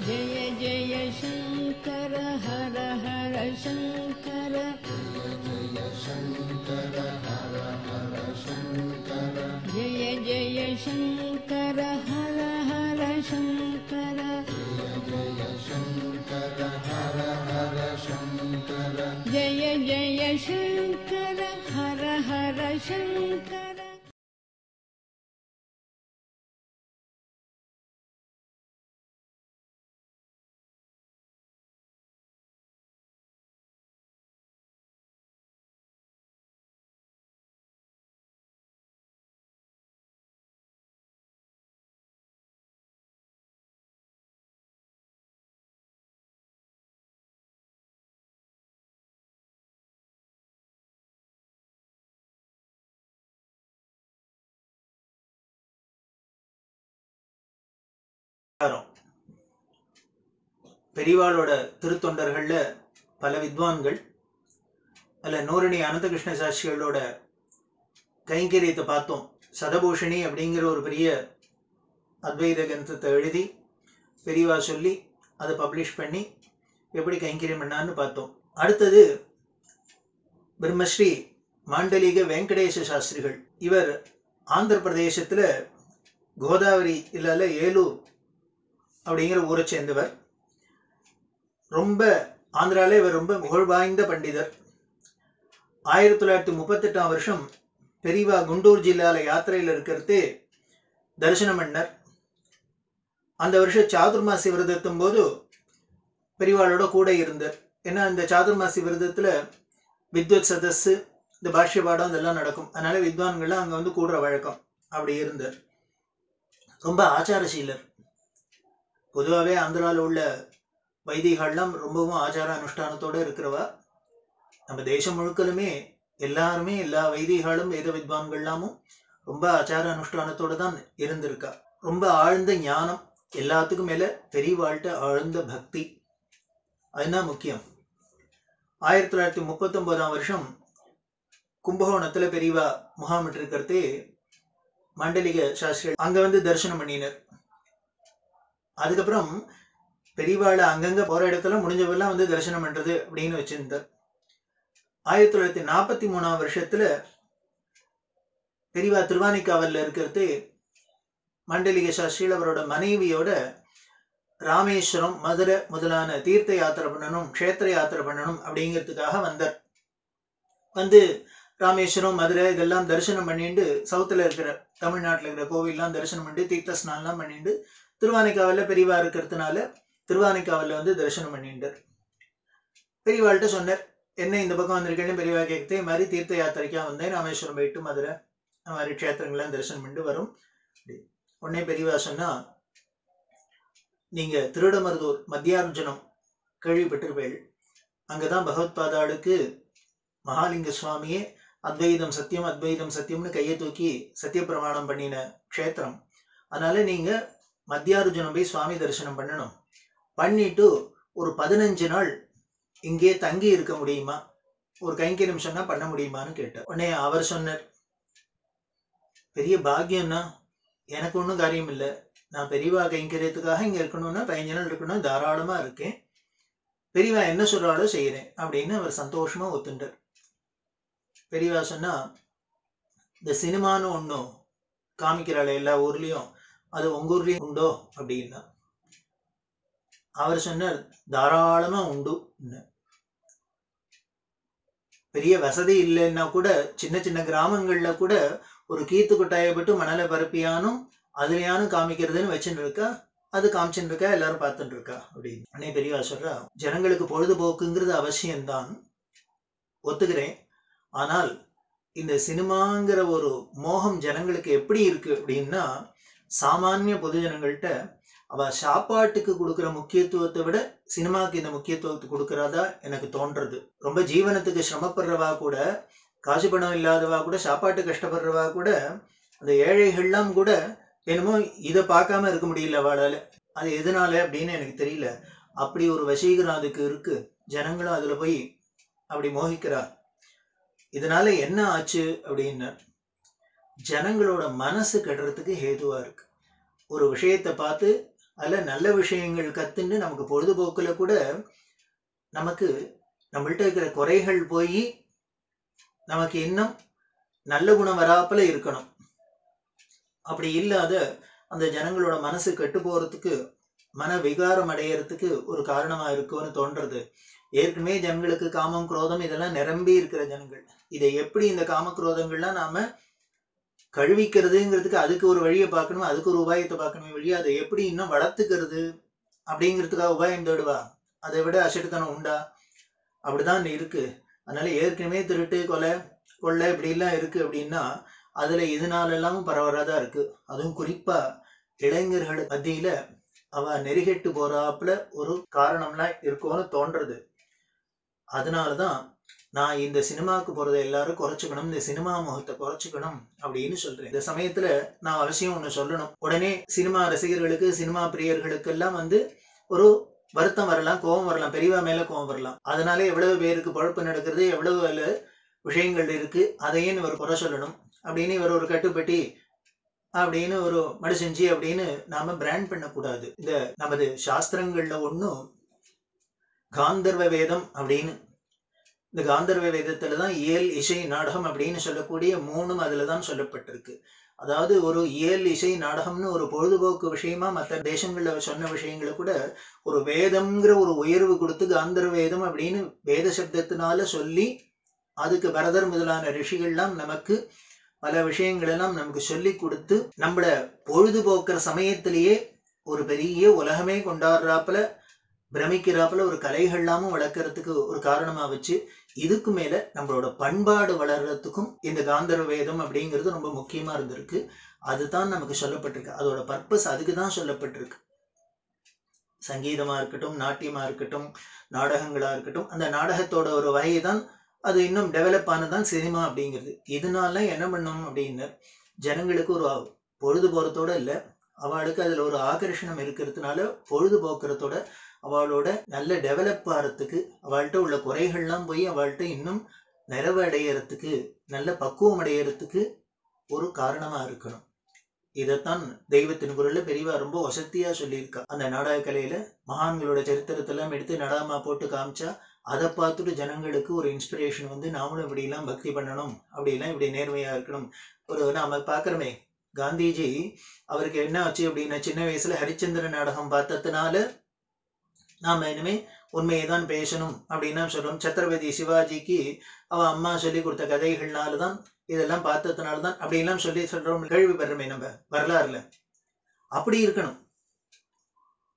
जय जय शंकर हर हर शंकर जय शंकर हर हर शंकर जय जय शंकर हर हर शंकर जय शंकर हर हर शंकर जय जय शंकर हर हर शंकर பெரியவாளோட திருத்தொண்டர்கள்ல பல வித்வான்கள் அல்ல நூரணி அனந்தகிருஷ்ண சாஸ்திரிகளோட கைங்கரியத்தை பார்த்தோம். சதபூஷணி அப்படிங்கிற ஒரு பெரிய அத்வைத கிரந்தத்தை எழுதி பெரியவா சொல்லி அதை பப்ளிஷ் பண்ணி எப்படி கைங்கரியம் பண்ணான்னு பார்த்தோம். அடுத்தது பிரம்மஸ்ரீ மாண்டலிக வெங்கடேச சாஸ்திரிகள். இவர் ஆந்திர பிரதேசத்துல கோதாவரி இல்லால ஏலூர் அப்படிங்கிற ஊரை சேர்ந்தவர். ரொம்ப ஆந்திரால இவர் ரொம்ப புகழ் வாய்ந்த பண்டிதர். 1938 வருஷம் பெரியவா குண்டூர் ஜில்லால யாத்திரையில் இருக்கிறது தரிசனம் பண்ணார். அந்த வருஷம் சாதுர்மாசி விரதத்தும் போது பெரியவாளோட கூட இருந்தார். ஏன்னா இந்த சாதுர்மாசி விரதத்துல வித்வத் சதஸ், இந்த பாஷ்ய பாடம் இதெல்லாம் நடக்கும். அதனால வித்வான்கள்லாம் அங்க வந்து கூடுற வழக்கம். அப்படி இருந்தார். ரொம்ப ஆச்சாரசீலர். பொதுவாகவே ஆந்திராவில் உள்ள வைதிகள்லாம் ரொம்பவும் ஆச்சார அனுஷ்டானத்தோடு இருக்கிறவா. நம்ம தேசம் முழுக்கலுமே எல்லாருமே எல்லா வைதிகளும் வேத வித்வான்கள்லாமும் ரொம்ப ஆச்சார அனுஷ்டானத்தோடு தான் இருந்திருக்கா. ரொம்ப ஆழ்ந்த ஞானம், எல்லாத்துக்கும் மேல பெரியவாழ்கிட்ட ஆழ்ந்த பக்தி, அதுதான் முக்கியம். 1939 வருஷம் கும்பகோணத்துல பெரியவா முகாமிட்டு இருக்கிறதே மாண்டலிக சாஸ்திரிகள் அங்க வந்து தரிசனம் பண்ணினர். அதுக்கப்புறம் பெரியவாளை அங்கங்க போற இடத்துல முடிஞ்சவெல்லாம் வந்து தரிசனம் பண்றது அப்படின்னு வச்சிருந்தார். 1943 வருஷத்துல பெரியவா திருவானைக்காவல்ல இருக்கிறது மாண்டலிக சாஸ்திரிகள் அவரோட மனைவியோட ராமேஸ்வரம், மதுரை முதலான தீர்த்த யாத்திரை பண்ணணும், க்ஷேத்திர யாத்திரை பண்ணணும் அப்படிங்கிறதுக்காக வந்தார். வந்து ராமேஸ்வரம், மதுரை இதெல்லாம் தரிசனம் பண்ணிட்டு சவுத்துல இருக்கிற தமிழ்நாட்டில் இருக்கிற கோவில்லாம் தரிசனம் பண்ணிட்டு தீர்த்த ஸ்நானம்லாம் பண்ணிட்டு திருவானைக்காவல்ல பெரியவா இருக்கிறதுனால திருவானைக்காவல்ல வந்து தரிசனம் பண்ணிட்டார். பெரியவாள்கிட்ட சொன்னார், என்ன இந்த பக்கம் வந்திருக்கேன்னு பெரியவா கேட்குது. இது மாதிரி தீர்த்த யாத்திரைக்கா வந்தேன், ராமேஸ்வரம் போயிட்டு மதுரை அந்த மாதிரி க்ஷேத்திரங்கள்லாம் தரிசனம் பண்ணிட்டு வரும். உடனே பெரியவா சொன்னா, நீங்க திருடமருதூர் மத்தியார்ஜுனம் கேள்விப்பட்டிருப்பேள். அங்கதான் பகவத்பாதாளுக்கு மகாலிங்க சுவாமியே அத்வைதம் சத்தியம் அத்வைதம் சத்தியம்னு கையை தூக்கி சத்திய பிரமாணம் பண்ணின க்ஷேத்திரம். அதனால நீங்க மத்தியார்ஜுனம் போய் சுவாமி தரிசனம் பண்ணணும். பண்ணிட்டு ஒரு 15 நாள் இங்கே தங்கி இருக்க முடியுமா, ஒரு கைங்கரியம் சொன்னா பண்ண முடியுமான்னு கேட்டார். உடனே அவர் சொன்னார், பெரிய பாக்கியம்னா எனக்கு ஒன்றும் காரியம் இல்லை. நான் பெரியவா கைங்கரியத்துக்காக இங்க இருக்கணும்னா 15 நாள் இருக்கணும், தாராளமா இருக்கேன். பெரியவா என்ன சொல்றாளோ செய்யறேன் அப்படின்னு அவர் சந்தோஷமா ஒத்துண்டார். பெரியவா சொன்னா, இந்த சினிமான்னு ஒன்றும் காமிக்கிறாள் எல்லா ஊர்லயும், அது உங்க ஊர்லயும் உண்டோ அப்படின்னா. அவர் சொன்னார், தாராளமா உண்டு. பெரிய வசதி இல்லைன்னா கூட சின்ன சின்ன கிராமங்கள்ல கூட ஒரு கீத்து கொட்டாயை பட்டு மணலை பரப்பியானும் அதுலயானும் காமிக்கிறதுன்னு வச்சுட்டு இருக்கா. அது காமிச்சுட்டு இருக்கா, எல்லாரும் பார்த்துட்டு இருக்கா அப்படின்னு. அன்னை பெரியவா சொல்றா, ஜனங்களுக்கு பொழுதுபோக்குங்கிறது அவசியம்தான், ஒத்துக்கிறேன். ஆனால் இந்த சினிமாங்கிற ஒரு மோகம் ஜனங்களுக்கு எப்படி இருக்கு அப்படின்னா, சாமானிய பொது ஜனங்கள்கிட்ட அவ சாப்பாட்டுக்கு கொடுக்குற முக்கியத்துவத்தை விட சினிமாவுக்கு இந்த முக்கியத்துவத்தை கொடுக்கறதா எனக்கு தோன்றது. ரொம்ப ஜீவனத்துக்கு சிரமப்படுறவா கூட, காசு பணம் இல்லாதவா கூட, சாப்பாட்டு கஷ்டப்படுறவா கூட, அந்த ஏழைகள்லாம் கூட என்னமோ இதை பார்க்காம இருக்க முடியல அவளால. அது எதனால அப்படின்னு எனக்கு தெரியல. அப்படி ஒரு வசீகரம் அதுக்கு இருக்கு. ஜனங்களும் அதுல போய் அப்படி மோகிக்கிறா. இதனால என்ன ஆச்சு அப்படின்னா, ஜனங்களோட மனசு கெடுறதுக்கு ஹேதுவா இருக்கு. ஒரு விஷயத்தை பார்த்து அதுல நல்ல விஷயங்கள் கத்துன்னு நமக்கு பொழுதுபோக்குல கூட நமக்கு நம்மள்ட்ட இருக்கிற குறைகள் போய் நமக்கு இன்னும் நல்ல குணம் வராப்புல இருக்கணும். அப்படி இல்லாத அந்த ஜனங்களோட மனசு கெட்டு போறதுக்கு, மன விகாரம் அடையறதுக்கு ஒரு காரணமா இருக்கும்னு தோன்றது. ஏற்கனவே ஜனங்களுக்கு காமம் குரோதம் இதெல்லாம் நிரம்பி இருக்கிற ஜனங்கள், இதை எப்படி இந்த காம குரோதங்கள்லாம் நாம கழுவிக்கிறதுங்கிறதுக்கு அதுக்கு ஒரு வழியை பார்க்கணும், அதுக்கு ஒரு உபாயத்தை பார்க்கணும். வழியா அதை எப்படி இன்னும் வளர்த்துக்கிறது அப்படிங்கிறதுக்காக உபாயம் தேடுவா. அதை விட அசட்டுத்தனம் உண்டா? அப்படிதான் இருக்கு. அதனால ஏற்கனவே திருட்டு கொலை கொள்ளை இப்படி எல்லாம் இருக்கு அப்படின்னா அதுல இதனால எல்லாமும் பரவலாதான் இருக்கு. அதுவும் குறிப்பா இளைஞர்கள் மத்தியில அவ நெறிகெட்டு போறாப்புல ஒரு காரணம்லாம் இருக்கும்னு தோன்றது. அதனாலதான் நான் இந்த சினிமாவுக்கு போறதை எல்லாரும் குறைச்சுக்கணும், இந்த சினிமா முகத்தை குறைச்சுக்கணும் அப்படின்னு சொல்றேன். இந்த சமயத்துல நான் அவசியம் ஒண்ணு சொல்லணும். உடனே சினிமா ரசிகர்களுக்கு, சினிமா பிரியர்களுக்கெல்லாம் ஒரு வருத்தம் வரலாம், கோபம் வரலாம், பெரியவா மேல கோபம் வரலாம். அதனால எவ்வளவு பேருக்கு பழப்பு நடக்கிறது, எவ்வளவு விஷயங்கள் இருக்கு, அதையும் இவர் குறை சொல்லணும் அப்படின்னு இவர் ஒரு கட்டுப்பட்டி அப்படின்னு ஒரு மடிசெஞ்சி அப்படின்னு நாம பிராண்ட் பண்ணக்கூடாது. இந்த நமது சாஸ்திரங்கள்ல ஒன்னும் காந்தர்வ வேதம் அப்படின்னு, இந்த காந்தர்வ வேதத்துலதான் இயல் இசை நாடகம் அப்படின்னு சொல்லக்கூடிய 3 அதுலதான் சொல்லப்பட்டிருக்கு. அதாவது ஒரு இயல் இசை நாடகம்னு ஒரு பொழுதுபோக்கு விஷயமா மற்ற தேசங்கள்ல சொன்ன விஷயங்களை கூட ஒரு வேதம்ங்கிற ஒரு உயர்வு கொடுத்து காந்தர்வ வேதம் அப்படின்னு வேத சப்தத்தினால சொல்லி அதுக்கு பரதர் முதலான ரிஷிகள்லாம் நமக்கு பல விஷயங்கள் எல்லாம் நமக்கு சொல்லி கொடுத்து நம்மள பொழுதுபோக்குற சமயத்திலேயே ஒரு பெரிய உலகமே கொண்டாடுறாப்புல பிரமிக்கிறாப்புல ஒரு கலைகள்லாமும் வளர்க்கறதுக்கு ஒரு காரணமா வச்சு, இதுக்கு மேல நம்மளோட பண்பாடு வளர்றதுக்கும் இந்த காந்தர்வ வேதம் அப்படிங்கிறது ரொம்ப முக்கியமா இருந்திருக்கு. அதுதான் நமக்கு சொல்லப்பட்டிருக்கு. அதோட பர்பஸ் அதுக்குதான் சொல்லப்பட்டிருக்கு. சங்கீதமா இருக்கட்டும், நாட்டியமா இருக்கட்டும், நாடகங்களா இருக்கட்டும், அந்த நாடகத்தோட ஒரு வகைதான் அது இன்னும் டெவலப் ஆனதான் சினிமா அப்படிங்கிறது. இதனால என்ன பண்ணும் அப்படின்னு ஜனங்களுக்கு ஒரு பொழுது போறதோட இல்ல, அவளுக்கு அதுல ஒரு ஆகர்ஷணம் இருக்கிறதுனால பொழுது போக்குறதோட அவளோட நல்ல டெவலப் ஆகிறதுக்கு, அவள்கிட்ட உள்ள குறைகள்லாம் போய் அவள்கிட்ட இன்னும் நிறைவு அடையறதுக்கு, நல்ல பக்குவம் அடையறதுக்கு ஒரு காரணமா இருக்கணும். இதைத்தான் தெய்வத்தின் குரல்ல பெரியவா ரொம்ப வசதியா சொல்லியிருக்கா. அந்த நாடக கலையில மகான்களோட சரித்திரத்தெல்லாம் எடுத்து நாடகமா போட்டு காமிச்சா அதை பார்த்துட்டு ஜனங்களுக்கு ஒரு இன்ஸ்பிரேஷன் நாமளும் இப்படி எல்லாம் பக்தி பண்ணணும், அப்படிலாம் இப்படி நேர்மையா இருக்கணும். நாம பாக்குறோமே, காந்திஜி அவருக்கு என்ன ஆச்சு அப்படின்னா, சின்ன வயசுல ஹரிச்சந்திர நாடகம் பார்த்ததுனால நாம இனிமே உண்மையைதான் பேசணும் அப்படின்னா சொல்றோம். சத்ரபதி சிவாஜிக்கு அவ அம்மா சொல்லி கொடுத்த கதைகள்னாலதான் இதெல்லாம் பார்த்ததுனாலதான் அப்படின்லாம் சொல்றோம், கேள்விப்படுறோமே நம்ம வரலாறுல. அப்படி இருக்கணும்,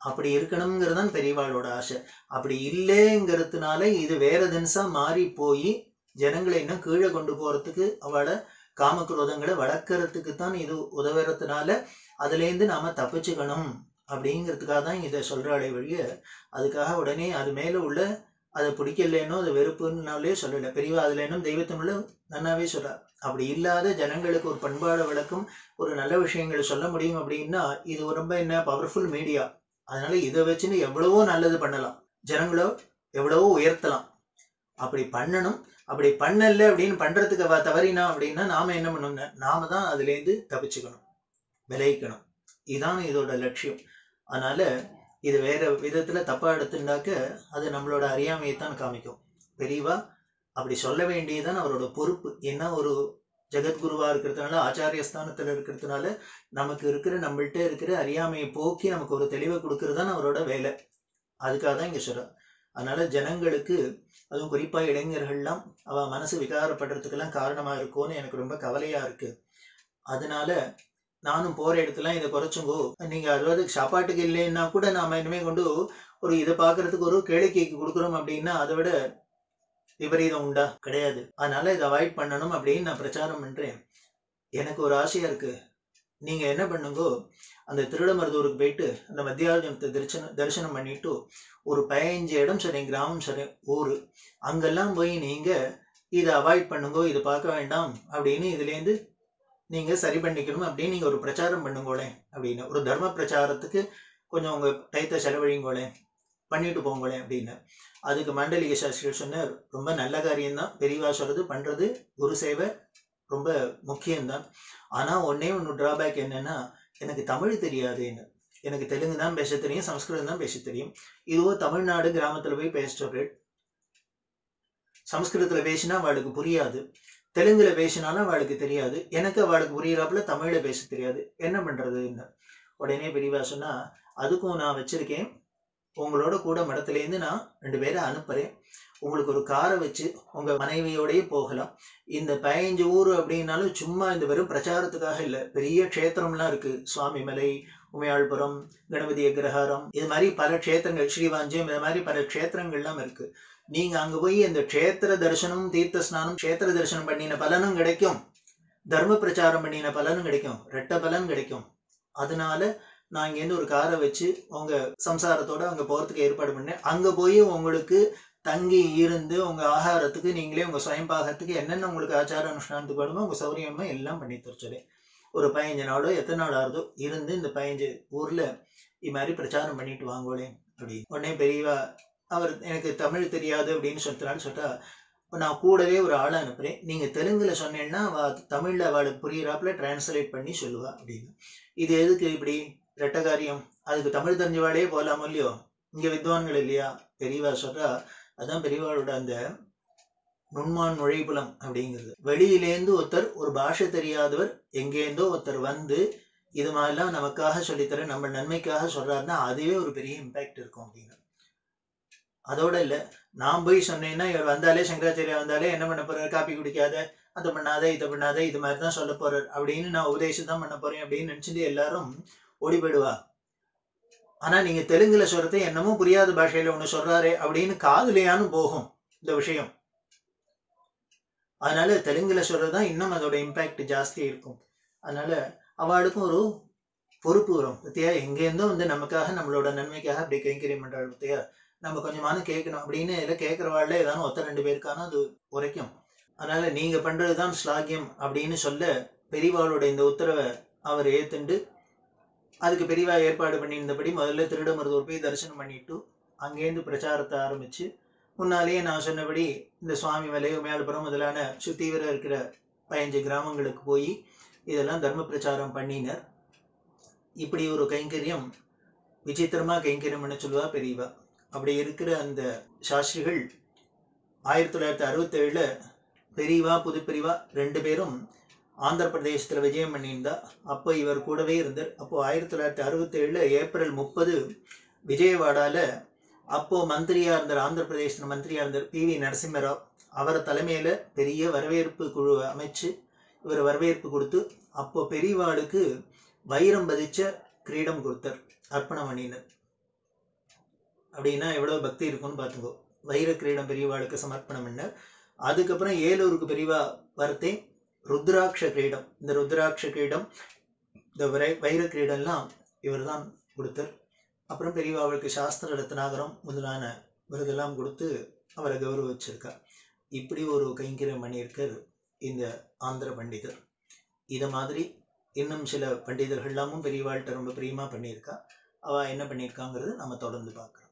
அப்படி இருக்கணுங்கிறதான் பெரியவாளோட ஆசை. அப்படி இல்லைங்கிறதுனால இது வேற தினசா மாறி போய் ஜனங்களை இன்னும் கீழே கொண்டு போறதுக்கு, அவளை காமக்ரோதங்களை வளர்க்கறதுக்கு தான் இது உதவுறதுனால அதுல இருந்து நாம தப்பிச்சுக்கணும் அப்படிங்கிறதுக்காக தான் இதை சொல்றாளே வழிய, அதுக்காக உடனே அது மேல உள்ள அதை பிடிக்கலன்னோ அது வெறுப்புன்னாலே சொல்லல. பெரியவா அதுல இன்னும் தெய்வத்தினுள்ள நன்னாவே சொல்றா. அப்படி இல்லாத ஜனங்களுக்கு ஒரு பண்பாடு வழக்கம், ஒரு நல்ல விஷயங்களை சொல்ல முடியும் அப்படின்னா இது ரொம்ப என்ன பவர்ஃபுல் மீடியா. அதனால இதை வச்சுன்னு எவ்வளவோ நல்லது பண்ணலாம், ஜனங்களோ எவ்வளவோ உயர்த்தலாம். அப்படி பண்ணணும். அப்படி பண்ணல அப்படின்னு பண்றதுக்கு தவறினா அப்படின்னா நாம என்ன பண்ணணும்னா நாம தான் அதுல இருந்து தப்பிச்சுக்கணும், விளைவிக்கணும். இதுதான் இதோட லட்சியம். அதனால இது வேற விதத்துல தப்பா எடுத்துட்டாக்க அது நம்மளோட அறியாமையைத்தான் காமிக்கும். பெரியவா அப்படி சொல்ல வேண்டியதுதான் அவரோட பொறுப்பு. ஏன்னா ஒரு ஜெகத்குருவா இருக்கிறதுனால, ஆச்சாரிய ஸ்தானத்துல இருக்கிறதுனால நமக்கு இருக்கிற நம்மள்கிட்ட இருக்கிற அறியாமையை போக்கி நமக்கு ஒரு தெளிவை கொடுக்கறதுதான் அவரோட வேலை. அதுக்காக தான் இங்க சொல்ற. அதனால ஜனங்களுக்கு, அதுவும் குறிப்பா இளைஞர்கள்லாம் அவ மனசு விகாரப்படுறதுக்கெல்லாம் காரணமா இருக்கும்னு எனக்கு ரொம்ப கவலையா இருக்கு. அதனால நானும் போற இடத்துல இதை குறைச்சுங்கோ, நீங்க அதாவது சாப்பாட்டுக்கு இல்லைன்னா கூட நாம இனிமே கொண்டு ஒரு இதை பாக்குறதுக்கு ஒரு கேளிக்கைக்கு கொடுக்குறோம் அப்படின்னா அதை விட விபரீதம் உண்டா? கிடையாது. அதனால இதை அவாய்ட் பண்ணணும் அப்படின்னு நான் பிரச்சாரம் பண்றேன். எனக்கு ஒரு ஆசையா இருக்கு, நீங்க என்ன பண்ணுங்கோ, அந்த திருடமருதூருக்கு போயிட்டு அந்த மத்தியாஜனத்தை தரிசனம் பண்ணிட்டு ஒரு 15 இடம் சரி, கிராமம் சரி, ஊரு, அங்கெல்லாம் போய் நீங்க இதை அவாய்ட் பண்ணுங்கோ, இதை பார்க்க வேண்டாம் அப்படின்னு இதுல இருந்து நீங்க சரி பண்ணிக்கணும் அப்படின்னு நீங்க ஒரு பிரச்சாரம் பண்ணுங்களேன் அப்படின்னு, ஒரு தர்ம பிரச்சாரத்துக்கு கொஞ்சம் உங்க டைத்தை செலவழிங்களேன், பண்ணிட்டு போங்களேன் அப்படின்னு. அதுக்கு மண்டலிக சாஸ்திரிகள் சொன்னார், ரொம்ப நல்ல காரியம்தான் பெரியவா சொல்றது, பண்றது குரு சேவை ரொம்ப முக்கியம்தான். ஆனா ஒன்னே ஒன்று டிராபேக் என்னன்னா, எனக்கு தமிழ் தெரியாதுன்னு. எனக்கு தெலுங்கு தான் பேச தெரியும், சமஸ்கிருதம் தான் பேச தெரியும். இதுவோ தமிழ்நாடு கிராமத்துல போய் பேசுறவர்கள் சமஸ்கிருதத்துல பேசினா அவளுக்கு புரியாது, தெலுங்குல பேசினாலும் அவளுக்கு தெரியாது, எனக்கு அவளுக்கு புரியிறாப்புல தமிழ்ல பேச தெரியாது, என்ன பண்றதுன்னு உடனே பெரியவா சொன்னா, அதுக்கும் நான் வச்சிருக்கேன், உங்களோட கூட மடத்துலேருந்து நான் 2 பேரை அனுப்புறேன், உங்களுக்கு ஒரு காரை வச்சு உங்க மனைவியோடய போகலாம். இந்த 15 ஊர் அப்படின்னாலும் சும்மா இந்த வெறும் பிரச்சாரத்துக்காக இல்லை, பெரிய க்ஷேத்திரம்லாம் இருக்கு, சுவாமி மலை, உமையாள்புரம், கணபதி அக்ரஹாரம், இது மாதிரி பல க்ஷேத்திரங்கள், ஸ்ரீவாஞ்சியம், இது மாதிரி பல க்ஷேத்திரங்கள்லாம் இருக்கு. நீங்க அங்க போய் இந்த க்ஷேத்திர தரிசனம், தீர்த்த ஸ்நானம், க்ஷேத்திர தரிசனம் பண்ணின பலனும் கிடைக்கும், தர்ம பிரச்சாரம் பண்ணின பலனும் கிடைக்கும், ரெட்ட பலன் கிடைக்கும். அதனால நான் இங்கேருந்து ஒரு காரை வச்சு உங்க சம்சாரத்தோட அங்க போறதுக்கு ஏற்பாடு பண்ணேன். அங்க போய் உங்களுக்கு தங்கி இருந்து உங்க ஆகாரத்துக்கு நீங்களே உங்க சுயம்பாகத்துக்கு என்னென்ன உங்களுக்கு ஆச்சார அனுஷ்டானத்துக்கு வேணுமோ உங்க சௌரியமா எல்லாம் பண்ணி தரச்சேன். ஒரு 15 நாளோ எத்தனை நாள் ஆகுதோ இருந்து இந்த 15 ஊர்ல இது மாதிரி பிரச்சாரம் பண்ணிட்டு வாங்கோளே அப்படின்னு. உடனே பெரியவா அவர் எனக்கு தமிழ் தெரியாது அப்படின்னு சொல்லிட்டா, நான் கூடவே ஒரு ஆளை அனுப்புறேன், நீங்க தெலுங்குல சொன்னேன்னா தமிழ்ல அவளுக்கு புரியிறாப்புல டிரான்ஸ்லேட் பண்ணி சொல்லுவா அப்படின்னு. இது எதுக்கு இப்படி ரெட்ட காரியம்? அதுக்கு தமிழ் தெரிஞ்சவாளே போகலாமோ இல்லையோ, இங்க வித்வான்கள் இல்லையா? பெரியவா சொல்றா, அதான் பெரியவாளோட அந்த நுண்மான் நுழைப்புலம் அப்படிங்கிறது. வெளியிலேந்து ஒருத்தர், ஒரு பாஷை தெரியாதவர் எங்கேருந்தோ ஒருத்தர் வந்து இது மாதிரிலாம் நமக்காக சொல்லித்தர, நம்ம நன்மைக்காக சொல்றாருன்னா அதுவே ஒரு பெரிய இம்பாக்ட் இருக்கும் அப்படின்னு. அதோட இல்ல, நான் போய் சொன்னேன்னா இவர் வந்தாலே, சங்கராச்சாரியா வந்தாலே என்ன பண்ண போறாரு, காப்பி குடிக்காத, அதை பண்ணாத, இதை பண்ணாத, இது மாதிரிதான் சொல்ல போறாரு அப்படின்னு நான் உபதேசம் தான் பண்ண போறேன் அப்படின்னு நினைச்சிட்டு எல்லாரும் ஓடி போயிடுவா. ஆனா நீங்க தெலுங்குல சொல்றது என்னமோ புரியாத பாஷையில ஒண்ணு சொல்றாரு அப்படின்னு காதுலையானு போகும் இந்த விஷயம். அதனால தெலுங்குல சொல்றதுதான் இன்னும் அதோட இம்பாக்ட் ஜாஸ்தி இருக்கும். அதனால அவளுக்கும் ஒரு பொறுப்பு வரும் பத்தியா, எங்கேருந்தோ வந்து நமக்காக நம்மளோட நன்மைக்காக அப்படி கைங்கரியம் பண்றாள் பத்தியா, நம்ம கொஞ்சமான கேட்கணும் அப்படின்னு இல்லை, கேட்கறவாள்ல ஏதாவது 1-2 பேருக்கான அது உரைக்கும். அதனால நீங்க பண்றதுதான் ஸ்லாகியம் அப்படின்னு சொல்ல பெரியவாளோட இந்த உத்தரவை அவர் ஏத்துண்டு அதுக்கு பெரியவா ஏற்பாடு பண்ணியிருந்தபடி முதல்ல திருடமருதூர் போய் தரிசனம் பண்ணிட்டு அங்கேருந்து பிரச்சாரத்தை ஆரம்பிச்சு, முன்னாலேயே நான் சொன்னபடி இந்த சுவாமி மலை, உமையாள்புரம் முதலான சுத்தீவிர இருக்கிற 15 கிராமங்களுக்கு போய் இதெல்லாம் தர்ம பிரச்சாரம் பண்ணினர். இப்படி ஒரு கைங்கரியம் விசித்திரமா கைங்கரியம்னு சொல்லுவா பெரியவா. அப்படி இருக்கிற அந்த சாஸ்திரிகள் 1967 பெரியவா புது பெரியவா 2 பேரும் ஆந்திர பிரதேசத்துல விஜயம் பண்ணியிருந்தா. அப்போ இவர் கூடவே இருந்தார். அப்போ 1967 ஏப்ரல் 30 விஜயவாடால அப்போ மந்திரியா இருந்தார், ஆந்திர பிரதேச மந்திரியா இருந்தார் PV நரசிம்மராவ். அவர் தலைமையில பெரிய வரவேற்பு குழு அமைச்சு இவர் வரவேற்பு கொடுத்து அப்போ பெரியவாளுக்கு வைரம் பதிச்ச கிரீடம் கொடுத்தார், அர்ப்பணம் பண்ணினர். அப்படின்னா எவ்வளவு பக்தி இருக்கும்னு பார்த்துக்கோ. வைர கிரீடம் பெரியவாளுக்கு சமர்ப்பணம் பண்ண. அதுக்கப்புறம் ஏலூருக்கு பெரியவா வரத்தே ருத்ராட்ச கிரீடம், இந்த ருத்ராட்ச கிரீடம், இந்த வைர கிரீடம்லாம் இவர் தான் கொடுத்தார். அப்புறம் பெரியவாவுக்கு சாஸ்திர ரத்னாகரம் முதலான விருதெல்லாம் கொடுத்து அவரை கௌரவிச்சிருக்கார். இப்படி ஒரு கைங்கரியம் பண்ணியிருக்கார் இந்த ஆந்திர பண்டிதர். இதை மாதிரி இன்னும் சில பண்டிதர்கள்லாமும் பெரியவாள்கிட்ட ரொம்ப பிரியமா பண்ணியிருக்கா. அவ என்ன பண்ணியிருக்காங்கிறது நம்ம தொடர்ந்து பார்க்கலாம்.